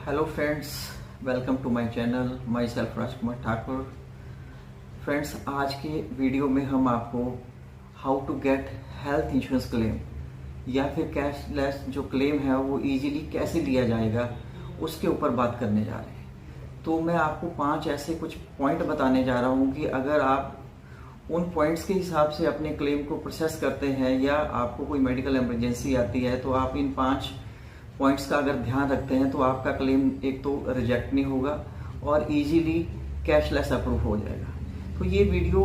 Hello friends, welcome to my channel. Myself Rajkumar Thakur. Friends, आज के video में हम आपको how to get health insurance claim या फिर कैशलेस जो क्लेम है वो इजीली कैसे लिया जाएगा उसके ऊपर बात करने जा रहे हैं। तो मैं आपको 5 ऐसे कुछ पॉइंट बताने जा रहा हूँ कि अगर आप उन पॉइंट्स के हिसाब से अपने क्लेम को प्रोसेस करते हैं या आपको कोई मेडिकल इमरजेंसी आती है तो आप इन 5 पॉइंट्स का अगर ध्यान रखते हैं तो आपका क्लेम एक तो रिजेक्ट नहीं होगा और इजीली कैशलेस अप्रूव हो जाएगा। तो ये वीडियो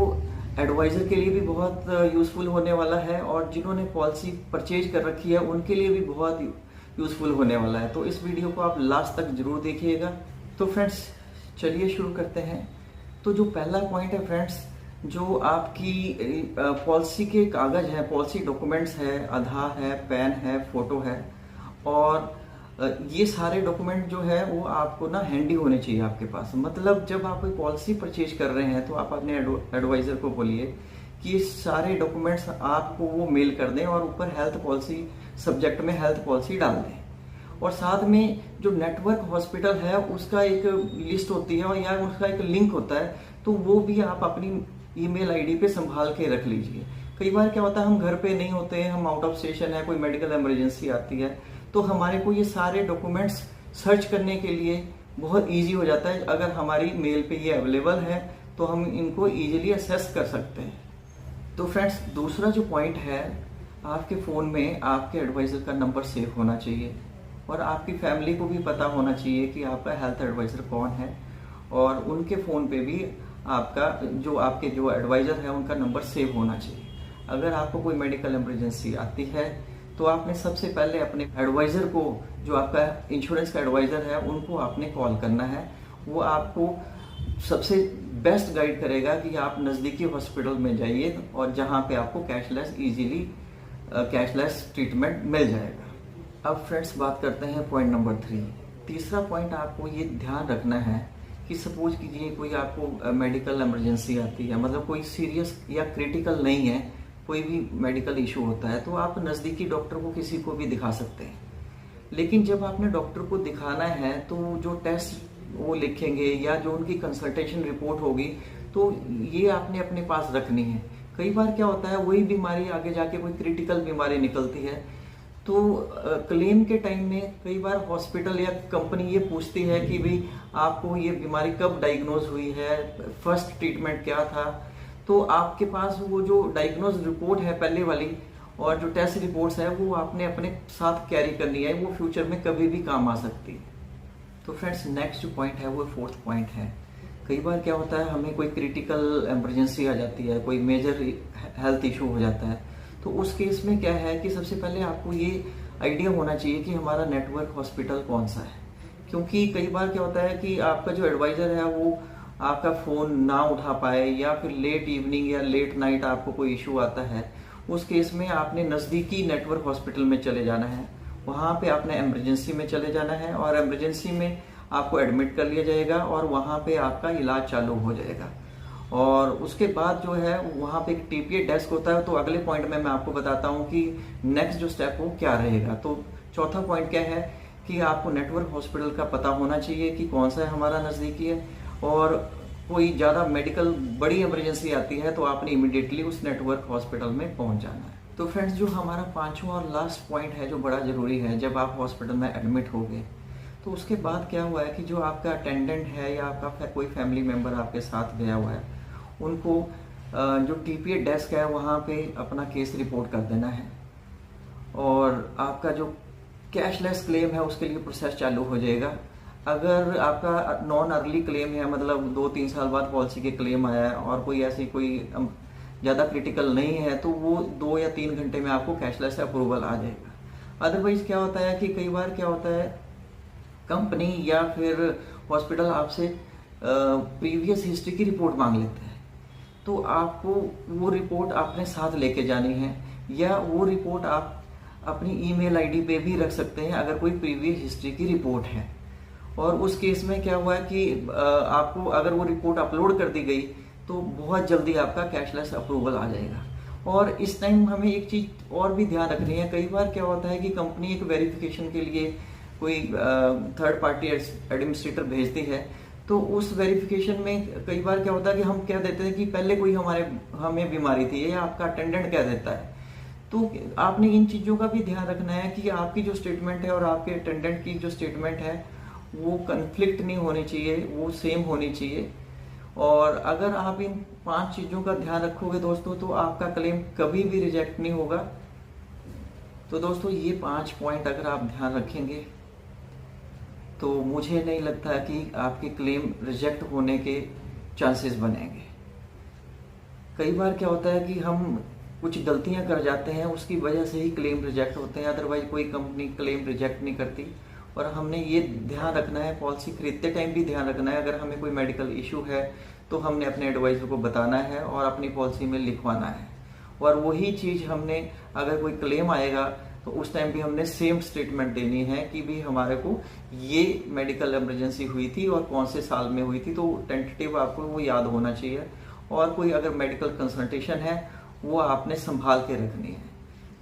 एडवाइजर के लिए भी बहुत यूज़फुल होने वाला है और जिन्होंने पॉलिसी परचेज कर रखी है उनके लिए भी बहुत यूज़फुल होने वाला है। तो इस वीडियो को आप लास्ट तक जरूर देखिएगा। तो फ्रेंड्स, चलिए शुरू करते हैं। तो जो पहला पॉइंट है फ्रेंड्स, जो आपकी पॉलिसी के कागज हैं, पॉलिसी डॉक्यूमेंट्स है, आधार है, पैन है, फोटो है और ये सारे डॉक्यूमेंट जो है वो आपको ना हैंडी होने चाहिए आपके पास। मतलब जब आप कोई पॉलिसी परचेज कर रहे हैं तो आप अपने एडवाइजर को बोलिए कि ये सारे डॉक्यूमेंट्स आपको वो मेल कर दें और ऊपर हेल्थ पॉलिसी सब्जेक्ट में हेल्थ पॉलिसी डाल दें। और साथ में जो नेटवर्क हॉस्पिटल है उसका एक लिस्ट होती है और या उसका एक लिंक होता है, तो वो भी आप अपनी ईमेल आईडी पे संभाल के रख लीजिए। कई बार क्या होता है हम घर पे नहीं होते हैं, हम आउट ऑफ स्टेशन है, कोई मेडिकल इमरजेंसी आती है तो हमारे को ये सारे डॉक्यूमेंट्स सर्च करने के लिए बहुत इजी हो जाता है। अगर हमारी मेल पे ये अवेलेबल है तो हम इनको इजीली असेस कर सकते हैं। तो फ्रेंड्स, दूसरा जो पॉइंट है, आपके फ़ोन में आपके एडवाइज़र का नंबर सेव होना चाहिए और आपकी फैमिली को भी पता होना चाहिए कि आपका हेल्थ एडवाइज़र कौन है और उनके फ़ोन पे भी आपके जो एडवाइज़र है उनका नंबर सेव होना चाहिए। अगर आपको कोई मेडिकल इमरजेंसी आती है तो आपने सबसे पहले अपने एडवाइज़र को, जो आपका इंश्योरेंस का एडवाइज़र है, उनको आपने कॉल करना है। वो आपको सबसे बेस्ट गाइड करेगा कि आप नज़दीकी हॉस्पिटल में जाइए और जहां पे आपको कैशलेस ट्रीटमेंट मिल जाएगा। अब फ्रेंड्स, बात करते हैं पॉइंट नंबर 3। तीसरा पॉइंट आपको ये ध्यान रखना है कि सपोज कीजिए कोई आपको मेडिकल इमरजेंसी आती है, मतलब कोई सीरियस या क्रिटिकल नहीं है, कोई भी मेडिकल इशू होता है तो आप नज़दीकी डॉक्टर को किसी को भी दिखा सकते हैं। लेकिन जब आपने डॉक्टर को दिखाना है तो जो टेस्ट वो लिखेंगे या जो उनकी कंसल्टेशन रिपोर्ट होगी तो ये आपने अपने पास रखनी है। कई बार क्या होता है वही बीमारी आगे जाके कोई क्रिटिकल बीमारी निकलती है तो क्लेम के टाइम में कई बार हॉस्पिटल या कंपनी ये पूछती है कि भाई आपको ये बीमारी कब डायग्नोज हुई है, फर्स्ट ट्रीटमेंट क्या था। तो आपके पास वो जो डायग्नोज रिपोर्ट है पहले वाली और जो टेस्ट रिपोर्ट्स है वो आपने अपने साथ कैरी करनी है, वो फ्यूचर में कभी भी काम आ सकती है। तो फ्रेंड्स, नेक्स्ट जो पॉइंट है वो 4th पॉइंट है। कई बार क्या होता है हमें कोई क्रिटिकल इमरजेंसी आ जाती है, कोई मेजर हेल्थ इशू हो जाता है, तो उस केस में क्या है कि सबसे पहले आपको ये आइडिया होना चाहिए कि हमारा नेटवर्क हॉस्पिटल कौन सा है। क्योंकि कई बार क्या होता है कि आपका जो एडवाइजर है वो आपका फ़ोन ना उठा पाए या फिर लेट इवनिंग या लेट नाइट आपको कोई इशू आता है, उस केस में आपने नज़दीकी नेटवर्क हॉस्पिटल में चले जाना है। वहाँ पे आपने इमरजेंसी में चले जाना है और इमरजेंसी में आपको एडमिट कर लिया जाएगा और वहाँ पे आपका इलाज चालू हो जाएगा। और उसके बाद जो है वहाँ पे एक टीपीए डेस्क होता है। तो अगले पॉइंट में मैं आपको बताता हूँ कि नेक्स्ट जो स्टेप वो क्या रहेगा। तो चौथा पॉइंट क्या है कि आपको नेटवर्क हॉस्पिटल का पता होना चाहिए कि कौन सा हमारा नज़दीकी है और कोई ज़्यादा मेडिकल बड़ी इमरजेंसी आती है तो आपने इमीडिएटली उस नेटवर्क हॉस्पिटल में पहुंच जाना है। तो फ्रेंड्स, जो हमारा 5वां और लास्ट पॉइंट है जो बड़ा ज़रूरी है, जब आप हॉस्पिटल में एडमिट हो गए तो उसके बाद क्या हुआ है कि जो आपका अटेंडेंट है या आपका कोई फैमिली मेम्बर आपके साथ गया हुआ है उनको जो टीपीए डेस्क है वहाँ पे अपना केस रिपोर्ट कर देना है और आपका जो कैशलेस क्लेम है उसके लिए प्रोसेस चालू हो जाएगा। अगर आपका नॉन अर्ली क्लेम है, मतलब 2-3 साल बाद पॉलिसी के क्लेम आया है और कोई ज़्यादा क्रिटिकल नहीं है, तो वो 2 या 3 घंटे में आपको कैशलेस अप्रूवल आ जाएगा। अदरवाइज क्या होता है कि कई बार क्या होता है कंपनी या फिर हॉस्पिटल आपसे प्रीवियस हिस्ट्री की रिपोर्ट मांग लेते हैं, तो आपको वो रिपोर्ट अपने साथ लेके जानी है या वो रिपोर्ट आप अपनी ईमेल आईडी पे भी रख सकते हैं अगर कोई प्रीवियस हिस्ट्री की रिपोर्ट है। और उस केस में क्या हुआ है कि आपको अगर वो रिपोर्ट अपलोड कर दी गई तो बहुत जल्दी आपका कैशलेस अप्रूवल आ जाएगा। और इस टाइम हमें एक चीज़ और भी ध्यान रखनी है। कई बार क्या होता है कि कंपनी एक वेरिफिकेशन के लिए कोई थर्ड पार्टी एडमिनिस्ट्रेटर भेजती है, तो उस वेरिफिकेशन में कई बार क्या होता है कि हम कह देते हैं कि पहले कोई हमें बीमारी थी, या आपका अटेंडेंट कह देता है। तो आपने इन चीज़ों का भी ध्यान रखना है कि आपकी जो स्टेटमेंट है और आपके अटेंडेंट की जो स्टेटमेंट है वो कन्फ्लिक्ट नहीं होनी चाहिए, वो सेम होनी चाहिए। और अगर आप इन 5 चीज़ों का ध्यान रखोगे दोस्तों, तो आपका क्लेम कभी भी रिजेक्ट नहीं होगा। तो दोस्तों ये 5 पॉइंट अगर आप ध्यान रखेंगे तो मुझे नहीं लगता कि आपके क्लेम रिजेक्ट होने के चांसेस बनेंगे। कई बार क्या होता है कि हम कुछ गलतियां कर जाते हैं, उसकी वजह से ही क्लेम रिजेक्ट होते हैं, अदरवाइज कोई कंपनी क्लेम रिजेक्ट नहीं करती। और हमने ये ध्यान रखना है, पॉलिसी खरीदते टाइम भी ध्यान रखना है, अगर हमें कोई मेडिकल इशू है तो हमने अपने एडवाइजर को बताना है और अपनी पॉलिसी में लिखवाना है। और वही चीज़ हमने, अगर कोई क्लेम आएगा तो उस टाइम भी हमने सेम स्टेटमेंट देनी है कि भी हमारे को ये मेडिकल इमरजेंसी हुई थी और कौन से साल में हुई थी, तो टेंटेटिव आपको वो याद होना चाहिए। और कोई अगर मेडिकल कंसल्टेशन है वो आपने संभाल के रखनी है।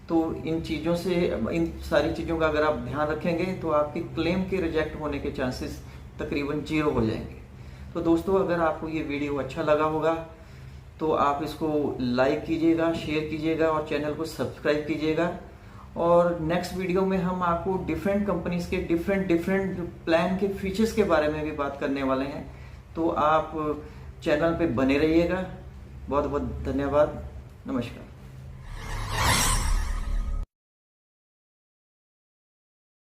तो इन चीज़ों से, इन सारी चीज़ों का अगर आप ध्यान रखेंगे तो आपके क्लेम के रिजेक्ट होने के चांसेस तकरीबन 0 हो जाएंगे। तो दोस्तों अगर आपको ये वीडियो अच्छा लगा होगा तो आप इसको लाइक कीजिएगा, शेयर कीजिएगा और चैनल को सब्सक्राइब कीजिएगा। और नेक्स्ट वीडियो में हम आपको डिफरेंट कंपनीज के डिफरेंट प्लान के फीचर्स के बारे में भी बात करने वाले हैं। तो आप चैनल पे बने रहिएगा। बहुत बहुत धन्यवाद। नमस्कार।